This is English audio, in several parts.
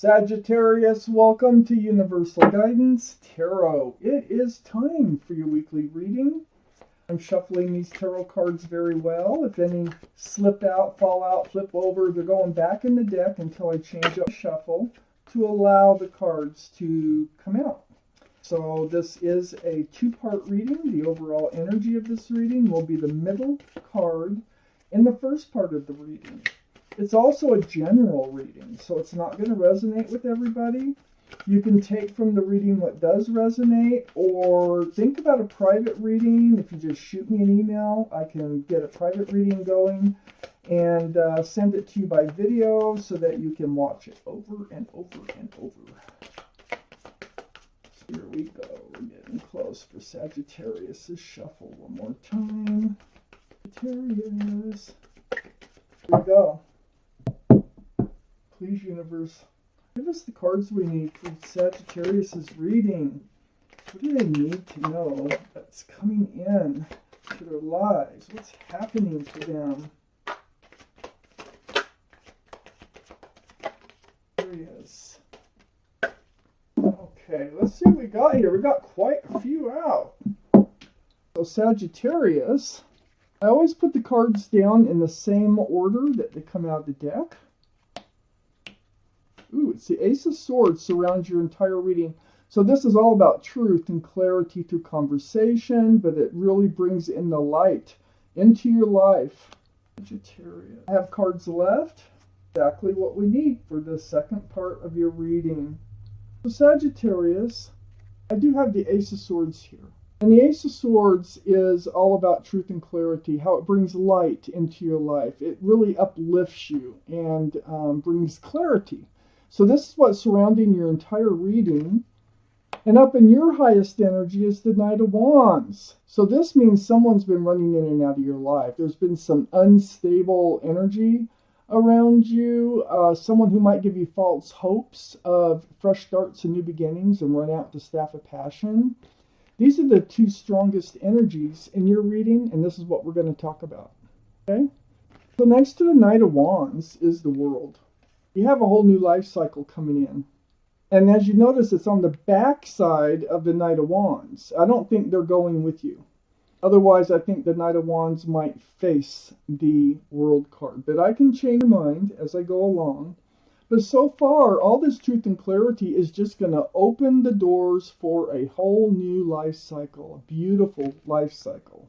Sagittarius, welcome to Universal Guidance Tarot. It is time for your weekly reading. I'm shuffling these tarot cards very well. If any slip out, fall out, flip over, they're going back in the deck until I change up the shuffle to allow the cards to come out. So this is a two-part reading. The overall energy of this reading will be the middle card in the first part of the reading. It's also a general reading, so it's not going to resonate with everybody. You can take from the reading what does resonate, or think about a private reading. If you just shoot me an email, I can get a private reading going and send it to you by video so that you can watch it over and over and over. So here we go. We're getting close for Sagittarius' shuffle one more time. Sagittarius. Here we go. Please, universe, give us the cards we need for Sagittarius' reading. What do they need to know that's coming in to their lives? What's happening to them? Sagittarius. Okay, let's see what we got here. We got quite a few out. So Sagittarius, I always put the cards down in the same order that they come out of the deck. Ooh, it's the Ace of Swords surrounds your entire reading. So this is all about truth and clarity through conversation, but it really brings in the light into your life. Sagittarius. I have cards left. Exactly what we need for the second part of your reading. So Sagittarius, I do have the Ace of Swords here. And the Ace of Swords is all about truth and clarity, how it brings light into your life. It really uplifts you and brings clarity. So this is what's surrounding your entire reading. And up in your highest energy is the Knight of Wands. So this means someone's been running in and out of your life. There's been some unstable energy around you. Someone who might give you false hopes of fresh starts and new beginnings and run out the staff of passion. These are the two strongest energies in your reading, and this is what we're going to talk about. Okay? So next to the Knight of Wands is the World. You have a whole new life cycle coming in. And as you notice, it's on the back side of the Knight of Wands. I don't think they're going with you. Otherwise, I think the Knight of Wands might face the World card. But I can change my mind as I go along. But so far, all this truth and clarity is just going to open the doors for a whole new life cycle, a beautiful life cycle.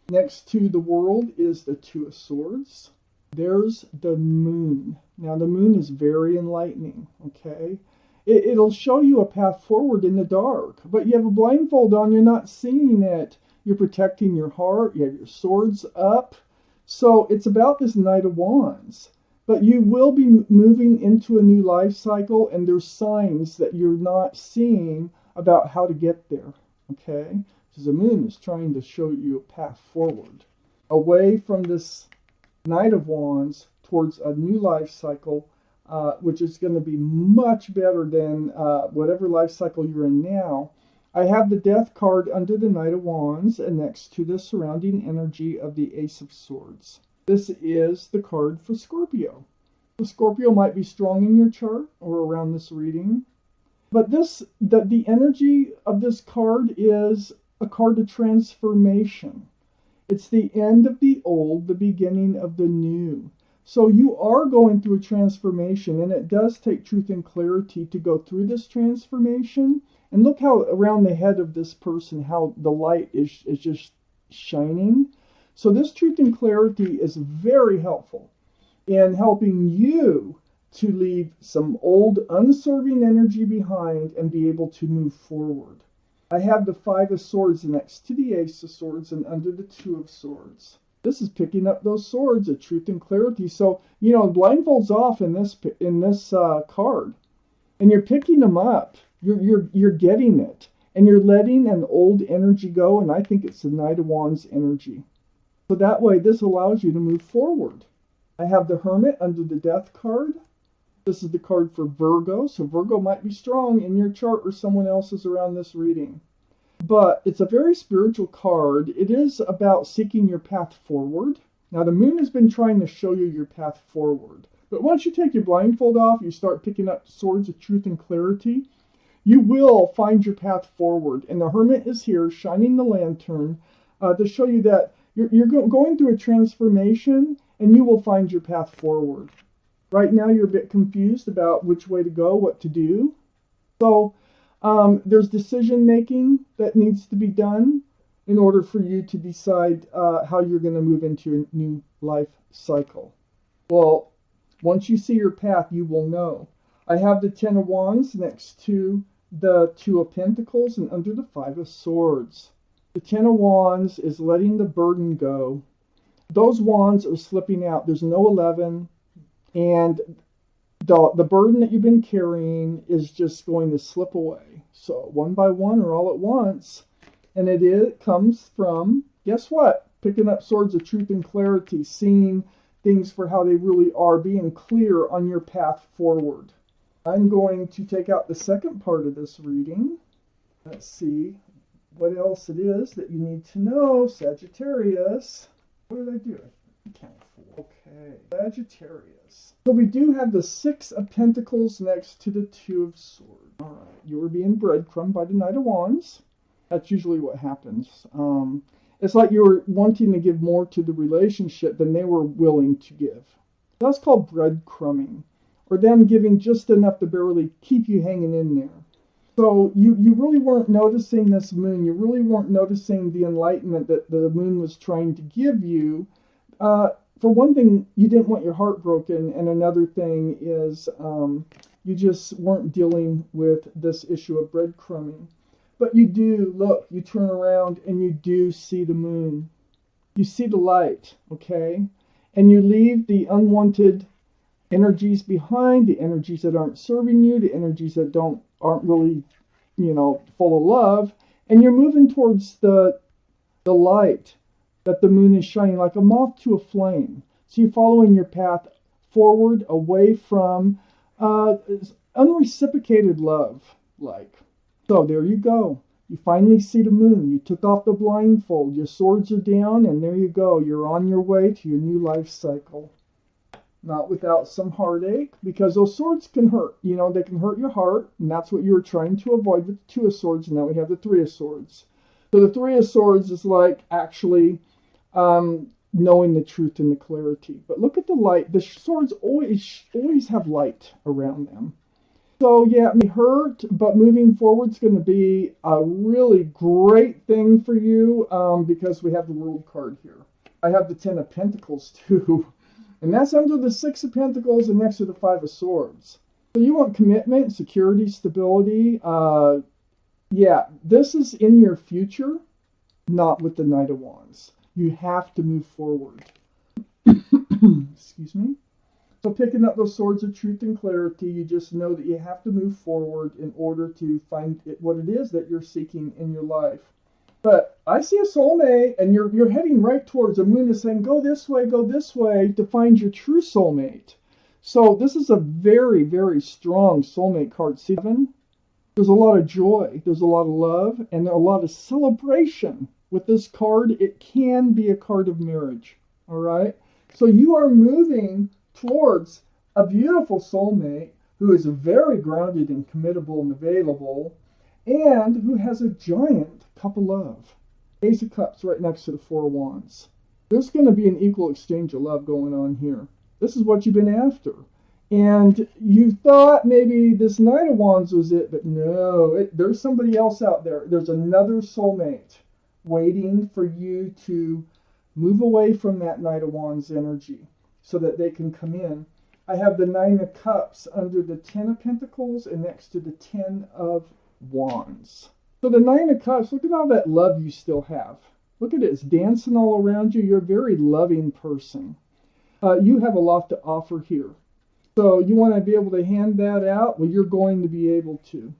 Next to the World is the Two of Swords. There's the Moon. Now, the Moon is very enlightening, okay? It'll show you a path forward in the dark, but you have a blindfold on, you're not seeing it. You're protecting your heart, you have your swords up. So it's about this Knight of Wands. But you will be moving into a new life cycle, and there's signs that you're not seeing about how to get there, okay? Because the Moon is trying to show you a path forward, away from this Knight of Wands towards a new life cycle, which is going to be much better than whatever life cycle you're in now. I have the Death card under the Knight of Wands and next to the surrounding energy of the Ace of Swords. This is the card for Scorpio. So Scorpio might be strong in your chart or around this reading. But the energy of this card is a card of transformation. It's the end of the old, the beginning of the new. So you are going through a transformation, and it does take truth and clarity to go through this transformation. And look how around the head of this person, how the light is just shining. So this truth and clarity is very helpful in helping you to leave some old unserving energy behind and be able to move forward. I have the Five of Swords next to the Ace of Swords and under the Two of Swords. This is picking up those swords of truth and clarity. So, you know, blindfolds off in this card, and you're picking them up. You're getting it, and you're letting an old energy go. And I think it's the Knight of Wands energy. So that way, this allows you to move forward. I have the Hermit under the Death card. This is the card for Virgo. So Virgo might be strong in your chart or someone else's around this reading. But it's a very spiritual card. It is about seeking your path forward. Now, the Moon has been trying to show you your path forward. But once you take your blindfold off, you start picking up swords of truth and clarity, you will find your path forward. And the Hermit is here, shining the lantern to show you that you're going through a transformation, and you will find your path forward. Right now, you're a bit confused about which way to go, what to do. So there's decision making that needs to be done in order for you to decide how you're going to move into your new life cycle. Well, once you see your path, you will know. I have the Ten of Wands next to the Two of Pentacles and under the Five of Swords. The Ten of Wands is letting the burden go. Those wands are slipping out. There's no 11. And the burden that you've been carrying is just going to slip away. So one by one or all at once. And it comes from, guess what? Picking up swords of truth and clarity, seeing things for how they really are, being clear on your path forward. I'm going to take out the second part of this reading. Let's see what else it is that you need to know, Sagittarius. What did I do? I count 4. Okay, Sagittarius. So we do have the Six of Pentacles next to the Two of Swords. All right, you were being breadcrumbed by the Knight of Wands. That's usually what happens. It's like you were wanting to give more to the relationship than they were willing to give. That's called breadcrumbing, or them giving just enough to barely keep you hanging in there. So you really weren't noticing this moon. You really weren't noticing the enlightenment that the moon was trying to give you. For one thing, you didn't want your heart broken, and another thing is you just weren't dealing with this issue of breadcrumbing. But you do, look, you turn around and you do see the moon. You see the light, okay? And you leave the unwanted energies behind, the energies that aren't serving you, the energies that aren't really, full of love, and you're moving towards the light that the moon is shining like a moth to a flame. So you're following your path forward, away from unreciprocated love, like. So there you go. You finally see the moon. You took off the blindfold. Your swords are down, and there you go. You're on your way to your new life cycle. Not without some heartache, because those swords can hurt. They can hurt your heart, and that's what you were trying to avoid with the Two of Swords. And now we have the Three of Swords. So the Three of Swords is like actually knowing the truth and the clarity. But look at the light. The swords always have light around them. So yeah, it may hurt, but moving forward is going to be a really great thing for you because we have the World card here. I have the Ten of Pentacles too, and that's under the Six of Pentacles and next to the Five of Swords. So you want commitment, security, stability. Yeah, this is in your future, not with the Knight of Wands. You have to move forward. Excuse me. So picking up those swords of truth and clarity, you just know that you have to move forward in order to find what it is that you're seeking in your life. But I see a soulmate, and you're heading right towards the moon is saying, go this way to find your true soulmate. So this is a very, very strong soulmate card. See, there's a lot of joy, there's a lot of love, and a lot of celebration. With this card, it can be a card of marriage. All right? So you are moving towards a beautiful soulmate who is very grounded and committable and available, and who has a giant cup of love. Ace of Cups right next to the Four of Wands. There's going to be an equal exchange of love going on here. This is what you've been after. And you thought maybe this Knight of Wands was it, but no, there's somebody else out there. There's another soulmate waiting for you to move away from that Knight of Wands energy, so that they can come in. I have the Nine of Cups under the Ten of Pentacles and next to the Ten of Wands. So the Nine of Cups, look at all that love you still have. Look at it, it's dancing all around you. You're a very loving person. You have a lot to offer here. So you want to be able to hand that out? Well, you're going to be able to.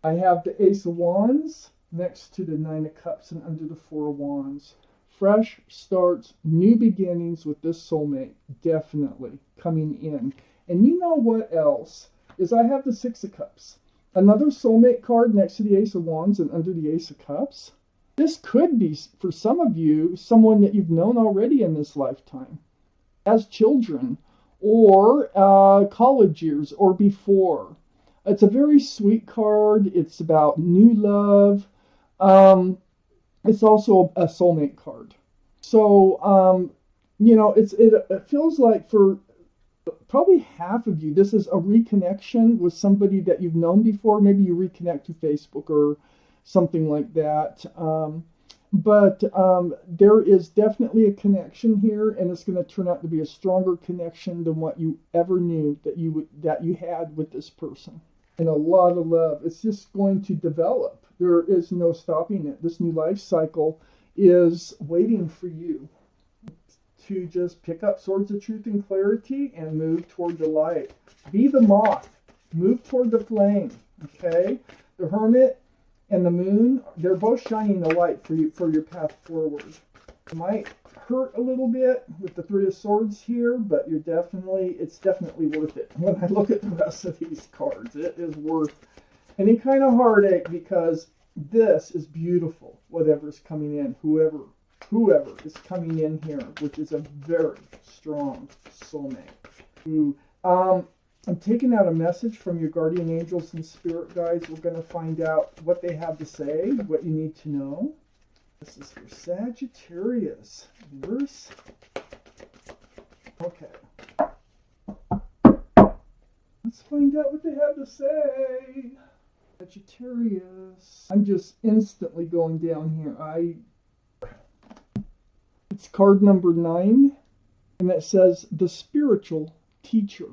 I have the Ace of Wands next to the Nine of Cups and under the Four of Wands. Fresh starts, new beginnings with this soulmate, definitely coming in. And you know what else? Is I have the Six of Cups. Another soulmate card next to the Ace of Wands and under the Ace of Cups. This could be, for some of you, someone that you've known already in this lifetime. As children, or college years or before. It's a very sweet card. It's about new love. It's also a soulmate card. So, it feels like for probably half of you, this is a reconnection with somebody that you've known before. Maybe you reconnect through Facebook or something like that. But there is definitely a connection here, and it's going to turn out to be a stronger connection than what you ever knew that you had with this person. And a lot of love. It's just going to develop. There is no stopping it. This new life cycle is waiting for you to just pick up swords of truth and clarity and move toward the light. Be the moth. Move toward the flame. Okay? The Hermit and the Moon, they're both shining the light for you for your path forward. It might hurt a little bit with the Three of Swords here, but it's definitely worth it. When I look at the rest of these cards, it is worth any kind of heartache, because this is beautiful. Whatever's coming in, whoever is coming in here, which is a very strong soulmate. I'm taking out a message from your guardian angels and spirit guides. We're going to find out what they have to say, what you need to know. This is for Sagittarius. Verse. Okay. Let's find out what they have to say. Sagittarius. I'm just instantly going down here. It's card number 9, and it says the spiritual teacher.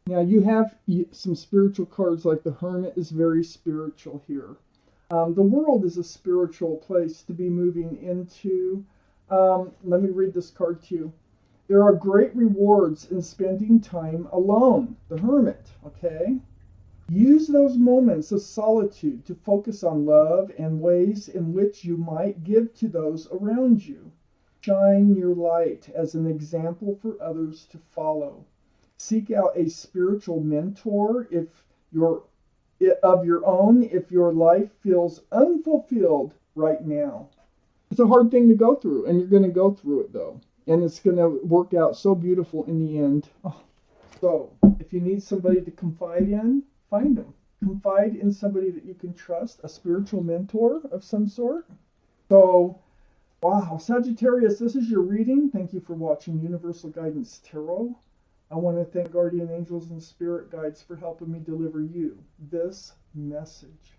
Now you have some spiritual cards, like the Hermit is very spiritual here. The world is a spiritual place to be moving into. Let me read this card to you. There are great rewards in spending time alone. The Hermit, okay? Use those moments of solitude to focus on love and ways in which you might give to those around you. Shine your light as an example for others to follow. Seek out a spiritual mentor if your life feels unfulfilled right now. It's a hard thing to go through, and you're going to go through it though, and it's going to work out so beautiful in the end. So if you need somebody to confide in, find them. Confide in somebody that you can trust, a spiritual mentor of some sort. So wow, Sagittarius, this is your reading. Thank you for watching Universal Guidance Tarot. I want to thank guardian angels and spirit guides for helping me deliver you this message.